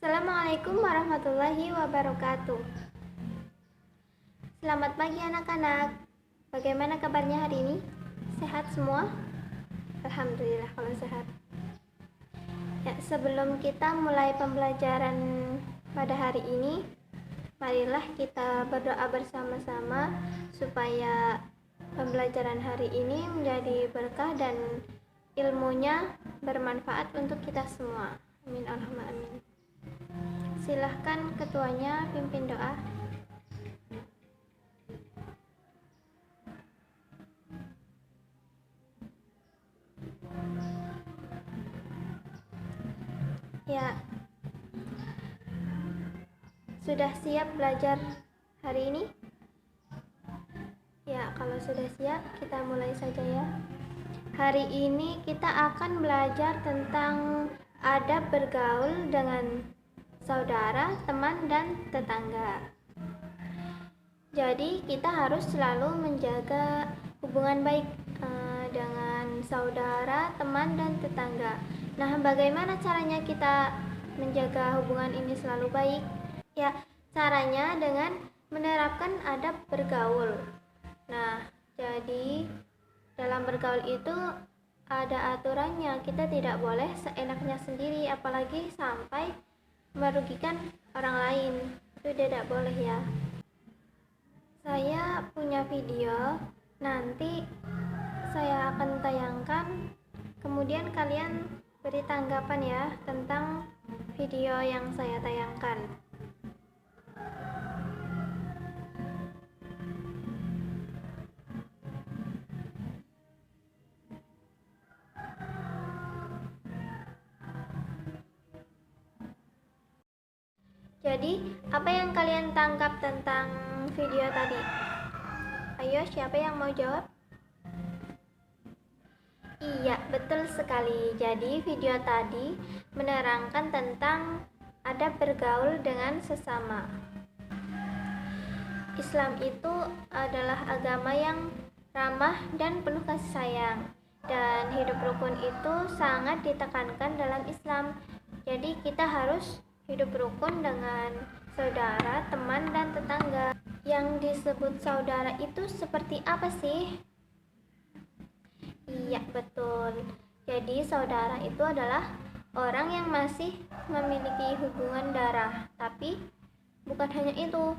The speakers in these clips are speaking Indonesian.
Assalamualaikum warahmatullahi wabarakatuh. Selamat pagi anak-anak. Bagaimana kabarnya hari ini? Sehat semua? Alhamdulillah kalau sehat. Ya, sebelum kita mulai pembelajaran pada hari ini, marilah kita berdoa bersama-sama supaya pembelajaran hari ini menjadi berkah dan ilmunya bermanfaat untuk kita semua. Amin Allahumma amin. Silahkan ketuanya pimpin doa. Ya, sudah siap belajar hari ini? Ya, kalau sudah siap kita mulai saja ya. Hari ini kita akan belajar tentang adab bergaul dengan saudara, teman, dan tetangga. Jadi kita harus selalu menjaga hubungan baik dengan saudara, teman, dan tetangga. Nah, bagaimana caranya kita menjaga hubungan ini selalu baik? Ya, caranya dengan menerapkan adab bergaul. Nah, jadi dalam bergaul itu ada aturannya. Kita tidak boleh seenaknya sendiri, apalagi sampai merugikan orang lain. Itu tidak boleh ya. Saya punya video, nanti saya akan tayangkan, kemudian kalian beri tanggapan ya tentang video yang saya tayangkan. Jadi, apa yang kalian tangkap tentang video tadi? Ayo, siapa yang mau jawab? Iya, betul sekali. Jadi, video tadi menerangkan tentang adab bergaul dengan sesama. Islam itu adalah agama yang ramah dan penuh kasih sayang. Dan hidup rukun itu sangat ditekankan dalam Islam. Jadi, kita harus hidup rukun dengan saudara, teman, dan tetangga. Yang disebut saudara itu seperti apa sih? Iya, betul. Jadi saudara itu adalah orang yang masih memiliki hubungan darah. Tapi bukan hanya itu,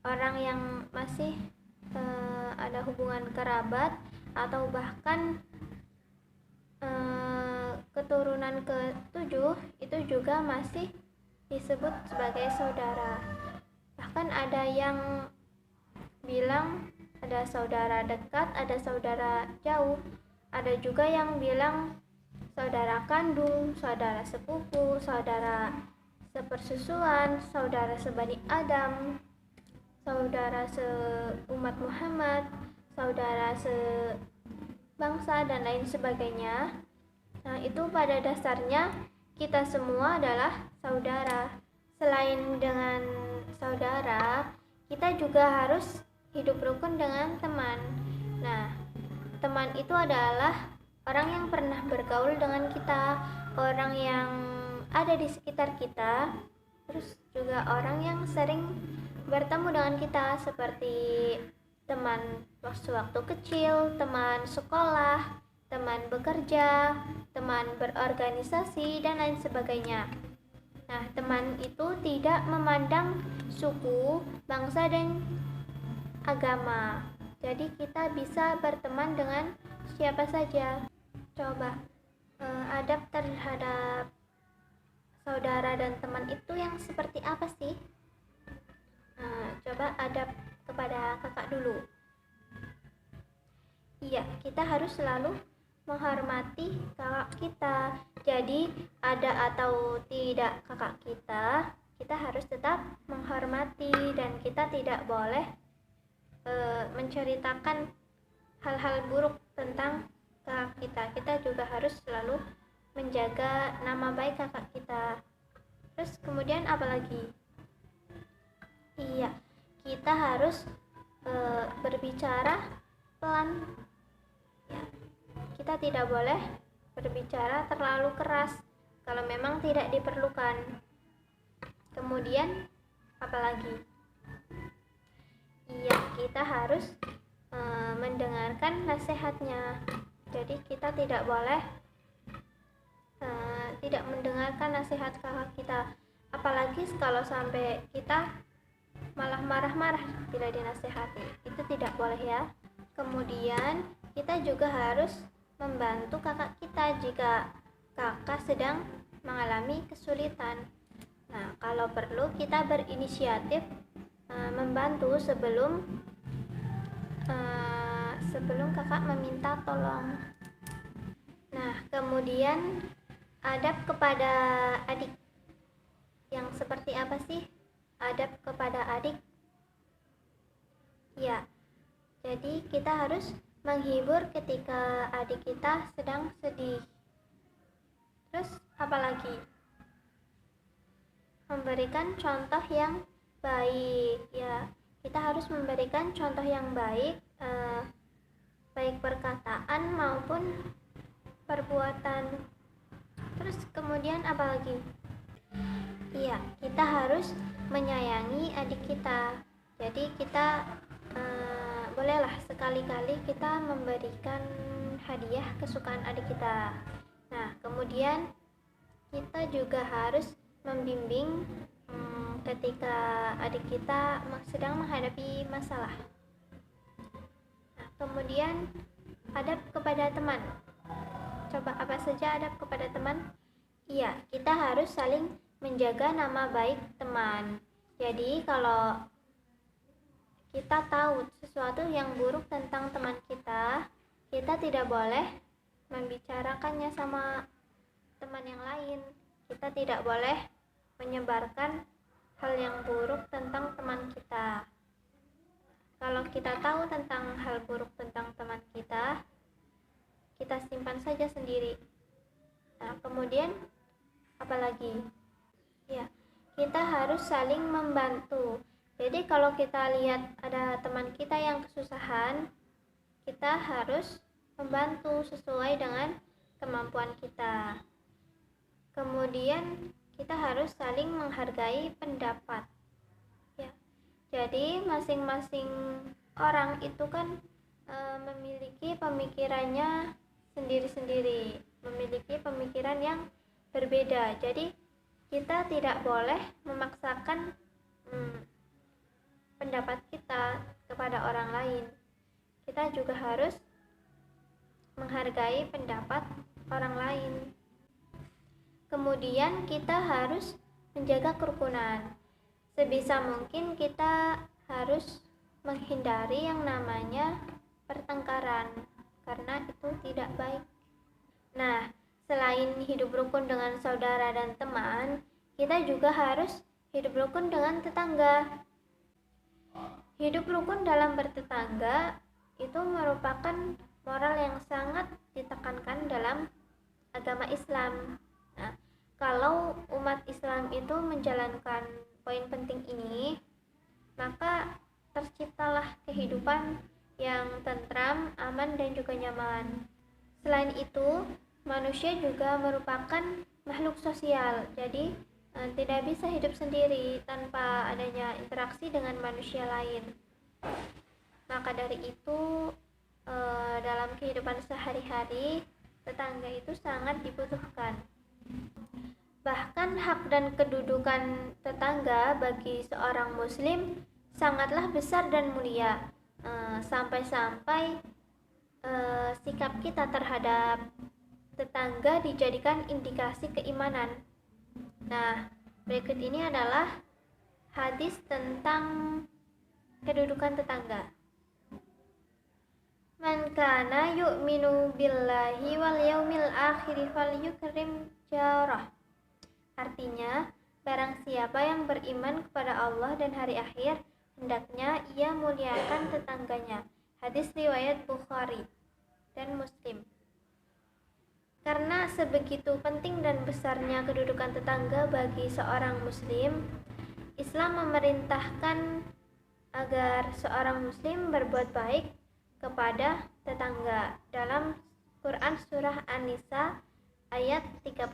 orang yang masih ada hubungan kerabat atau bahkan keturunan ke-7 itu juga masih disebut sebagai saudara. Bahkan ada yang bilang ada saudara dekat, ada saudara jauh. Ada juga yang bilang saudara kandung, saudara sepupu, saudara sepersusuan, saudara sebani Adam, saudara seumat Muhammad, saudara sebangsa, dan lain sebagainya. Nah, itu pada dasarnya kita semua adalah saudara. Selain dengan saudara, kita juga harus hidup rukun dengan teman. Nah, teman itu adalah orang yang pernah bergaul dengan kita, orang yang ada di sekitar kita, terus juga orang yang sering bertemu dengan kita, seperti teman waktu kecil, teman sekolah, teman bekerja, teman berorganisasi, dan lain sebagainya. Nah, teman itu tidak memandang suku, bangsa, dan agama. Jadi kita bisa berteman dengan siapa saja. Coba adab terhadap saudara dan teman itu yang seperti apa sih? Coba adab kepada kakak dulu. Iya, kita harus selalu menghormati kakak kita. Jadi ada atau tidak kakak kita harus tetap menghormati, dan kita tidak boleh menceritakan hal-hal buruk tentang kakak kita. Kita juga harus selalu menjaga nama baik kakak kita. Terus kemudian apa lagi? Iya, kita harus berbicara pelan. Ya, kita tidak boleh berbicara terlalu keras kalau memang tidak diperlukan. Kemudian apalagi? Iya, kita harus mendengarkan nasihatnya. Jadi kita tidak boleh tidak mendengarkan nasihat kakak kita, apalagi kalau sampai kita malah marah-marah bila dinasihati, itu tidak boleh ya. Kemudian kita juga harus membantu kakak kita jika kakak sedang mengalami kesulitan. Nah, kalau perlu kita berinisiatif membantu sebelum kakak meminta tolong. Nah, kemudian adab kepada adik. Yang seperti apa sih adab kepada adik? Ya, jadi kita harus menghibur ketika adik kita sedang sedih. Terus apalagi? Memberikan contoh yang baik. Ya, kita harus memberikan contoh yang baik, baik perkataan maupun perbuatan. Terus kemudian apa lagi? Iya, kita harus menyayangi adik kita. Jadi kita bolehlah sekali-kali kita memberikan hadiah kesukaan adik kita. Nah, kemudian kita juga harus membimbing ketika adik kita sedang menghadapi masalah. Nah, kemudian adab kepada teman. Coba apa saja adab kepada teman? Iya, kita harus saling menjaga nama baik teman. Jadi kalau kita tahu sesuatu yang buruk tentang teman kita, kita tidak boleh membicarakannya sama teman yang lain. Kita tidak boleh menyebarkan hal yang buruk tentang teman kita. Kalau kita tahu tentang hal buruk tentang teman kita, kita simpan saja sendiri. Nah, kemudian apalagi? Ya, kita harus saling membantu. Jadi kalau kita lihat ada teman kita yang kesusahan, kita harus membantu sesuai dengan kemampuan kita. Kemudian kita harus saling menghargai pendapat. Ya, jadi masing-masing orang itu kan memiliki pemikirannya sendiri-sendiri, memiliki pemikiran yang berbeda. Jadi kita tidak boleh memaksakan pendapat kita kepada orang lain. Kita juga harus menghargai pendapat orang lain. Kemudian kita harus menjaga kerukunan. Sebisa mungkin kita harus menghindari yang namanya pertengkaran, karena itu tidak baik. Nah, selain hidup rukun dengan saudara dan teman, kita juga harus hidup rukun dengan tetangga. Hidup rukun dalam bertetangga itu merupakan moral yang sangat ditekankan dalam agama Islam. Nah, kalau umat Islam itu menjalankan poin penting ini, maka terciptalah kehidupan yang tentram, aman, dan juga nyaman. Selain itu, manusia juga merupakan makhluk sosial, jadi tidak bisa hidup sendiri tanpa adanya interaksi dengan manusia lain. Maka dari itu, dalam kehidupan sehari-hari, tetangga itu sangat dibutuhkan. Bahkan hak dan kedudukan tetangga bagi seorang muslim sangatlah besar dan mulia, sampai-sampai sikap kita terhadap tetangga dijadikan indikasi keimanan. Nah, berikut ini adalah hadis tentang kedudukan tetangga. Man kana yu'minu billahi wal yaumil akhir falyukrim jarah. Artinya, barang siapa yang beriman kepada Allah dan hari akhir, hendaknya ia muliakan tetangganya. Hadis riwayat Bukhari dan Muslim. Karena sebegitu penting dan besarnya kedudukan tetangga bagi seorang muslim, Islam memerintahkan agar seorang muslim berbuat baik kepada tetangga dalam Quran surah An-Nisa ayat 36.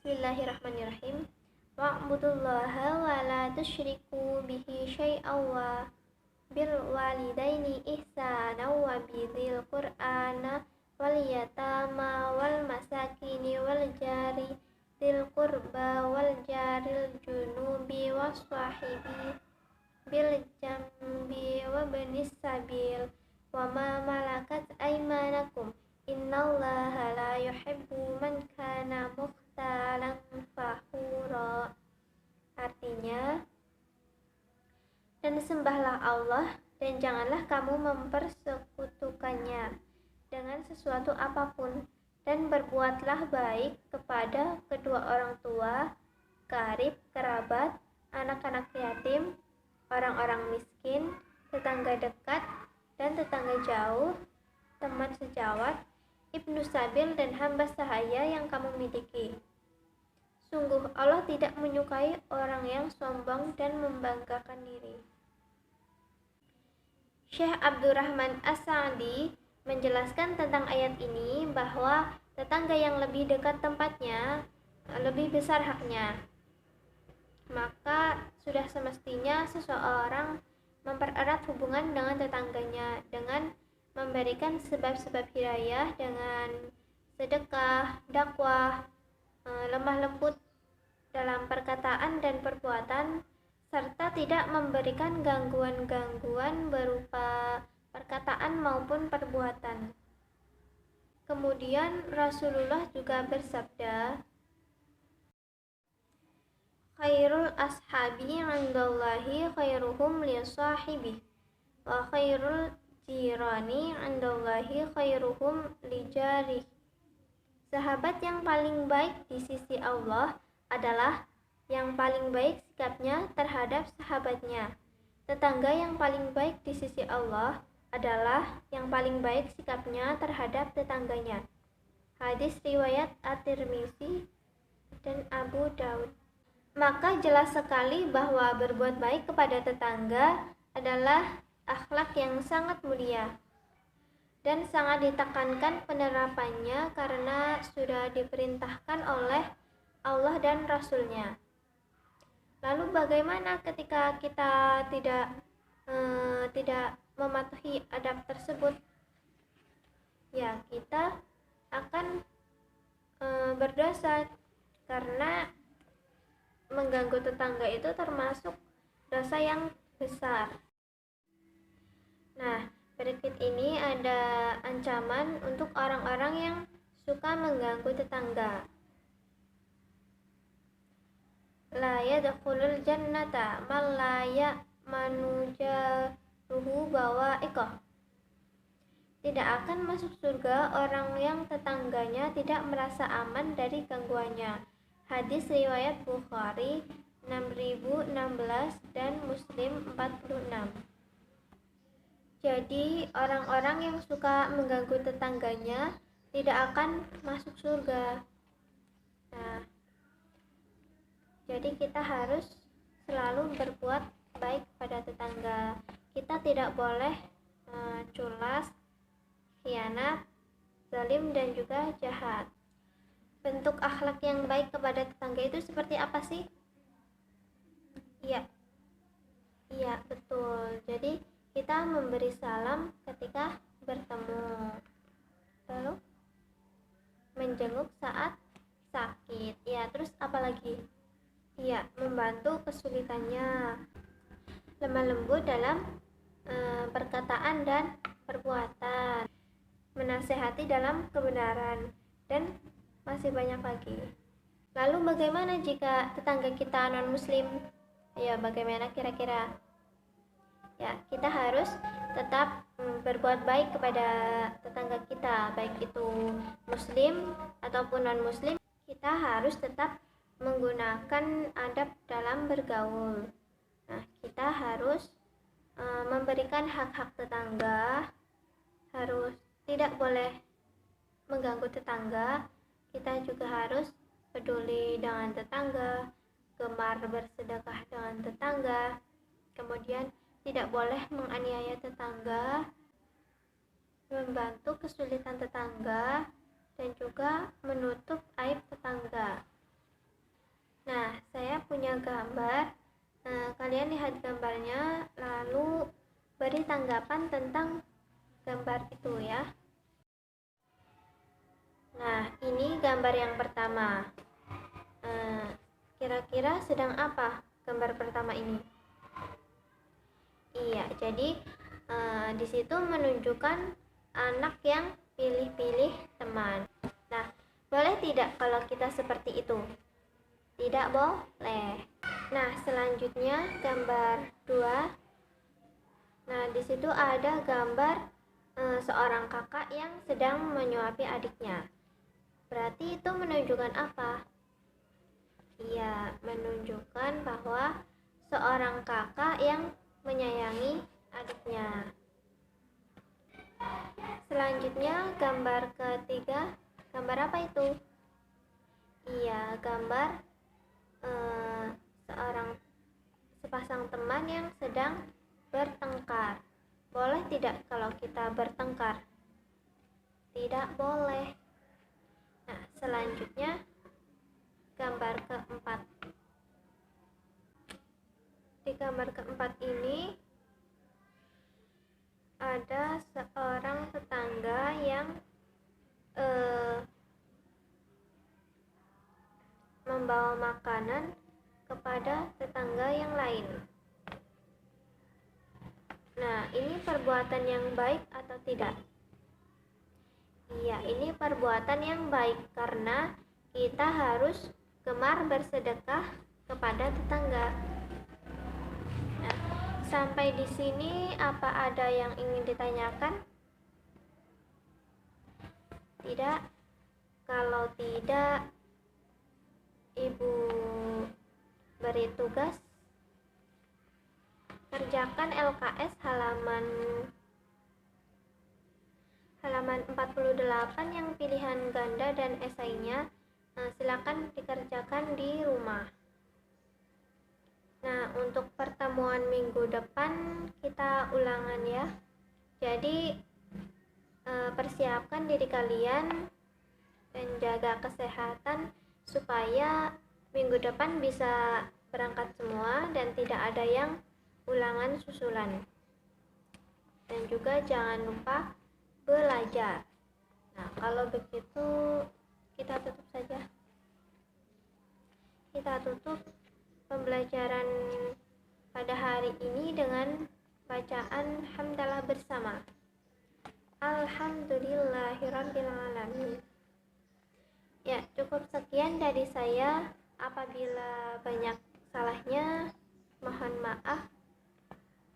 Bismillahirrahmanirrahim. Wa'budullaha wa la tusyriku bihi syai'aw wa bil walidaini ihsana wa bidzil qur'ana wal yatama wal masakini wal jari dil qurba wal jaril junubi was sahibi bil jambi wa banis sabil wa ma malakat aymanakum innallaha la yuhibbu man kana mukhtalan fakhura. Artinya, dan sembahlah Allah dan janganlah kamu mempersekutukannya dengan sesuatu apapun, dan berbuatlah baik kepada kedua orang tua, karib, kerabat, anak-anak yatim, orang-orang miskin, tetangga dekat dan tetangga jauh, teman sejawat, ibnu sabil dan hamba sahaya yang kamu miliki. Sungguh Allah tidak menyukai orang yang sombong dan membanggakan diri. Syekh Abdurrahman As-Sa'di menjelaskan tentang ayat ini bahwa tetangga yang lebih dekat tempatnya lebih besar haknya. Maka sudah semestinya seseorang mempererat hubungan dengan tetangganya dengan memberikan sebab-sebab hidayah dengan sedekah, dakwah, lemah lembut dalam perkataan dan perbuatan, serta tidak memberikan gangguan-gangguan berupa perkataan maupun perbuatan. Kemudian Rasulullah juga bersabda, khairul ashabi 'indallahi khairuhum li sahibih wa khairul jirani 'indallahi khairuhum li jarih. Sahabat yang paling baik di sisi Allah adalah yang paling baik sikapnya terhadap sahabatnya. Tetangga yang paling baik di sisi Allah adalah yang paling baik sikapnya terhadap tetangganya. Hadis riwayat At-Tirmizi dan Abu Daud. Maka jelas sekali bahwa berbuat baik kepada tetangga adalah akhlak yang sangat mulia dan sangat ditekankan penerapannya karena sudah diperintahkan oleh Allah dan Rasul-Nya. Lalu bagaimana ketika kita tidak mematuhi adab tersebut? Ya, kita akan berdosa karena mengganggu tetangga itu termasuk dosa yang besar. Nah, berikut ini ada ancaman untuk orang-orang yang suka mengganggu tetangga. La yadkhulul jannata man la ya'manu jaruhu bawa'iqah. Tidak akan masuk surga orang yang tetangganya tidak merasa aman dari gangguannya. Hadis riwayat Bukhari 6016 dan Muslim 46. Jadi orang-orang yang suka mengganggu tetangganya tidak akan masuk surga. Nah, jadi kita harus selalu berbuat baik pada tetangga. Kita tidak boleh culas, khianat, zalim dan juga jahat. Bentuk akhlak yang baik kepada tetangga itu seperti apa sih? Iya, betul. Jadi kita memberi salam ketika bertemu, lalu menjenguk saat sakit. Ya, terus apa lagi? Ya, membantu kesulitannya, lemah lembut dalam perkataan dan perbuatan, menasehati dalam kebenaran, dan masih banyak lagi. Lalu bagaimana jika tetangga kita non-muslim? Ya, bagaimana kira-kira? Ya, kita harus tetap berbuat baik kepada tetangga kita, baik itu muslim ataupun non-muslim. Kita harus tetap menggunakan adab dalam bergaul. Nah, kita harus memberikan hak-hak tetangga, harus tidak boleh mengganggu tetangga. Kita juga harus peduli dengan tetangga, gemar bersedekah dengan tetangga, kemudian tidak boleh menganiaya tetangga, membantu kesulitan tetangga, dan juga menutup aib tetangga. gambar. Kalian lihat gambarnya, lalu beri tanggapan tentang gambar itu ya. Nah, ini gambar yang pertama. Kira-kira sedang apa gambar pertama ini? Iya, jadi di situ menunjukkan anak yang pilih-pilih teman. Nah, boleh tidak kalau kita seperti itu? Tidak boleh. Nah, selanjutnya gambar 2. Nah, di situ ada gambar seorang kakak yang sedang menyuapi adiknya. Berarti itu menunjukkan apa? Iya, menunjukkan bahwa seorang kakak yang menyayangi adiknya. Selanjutnya gambar ketiga, gambar apa itu? Iya, gambar sepasang teman yang sedang bertengkar. Boleh tidak kalau kita bertengkar? Tidak boleh. Nah, selanjutnya gambar keempat. Di gambar keempat ini ada seorang tetangga yang membawa makanan kepada tetangga yang lain. Nah, ini perbuatan yang baik atau tidak? Iya, ini perbuatan yang baik karena kita harus gemar bersedekah kepada tetangga. Nah, sampai di sini apa ada yang ingin ditanyakan? Tidak? Kalau tidak, Ibu beri tugas kerjakan LKS halaman 48 yang pilihan ganda dan esainya. Silakan dikerjakan di rumah. Nah, untuk pertemuan minggu depan kita ulangan ya. Jadi persiapkan diri kalian dan jaga kesehatan supaya minggu depan bisa berangkat semua dan tidak ada yang ulangan susulan. Dan juga jangan lupa belajar. Nah, kalau begitu kita tutup saja. Kita tutup pembelajaran pada hari ini dengan bacaan hamdalah bersama. Alhamdulillahirabbil alamin. Ya, cukup sekian dari saya. Apabila banyak salahnya, mohon maaf.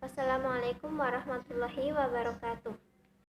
Wassalamualaikum warahmatullahi wabarakatuh.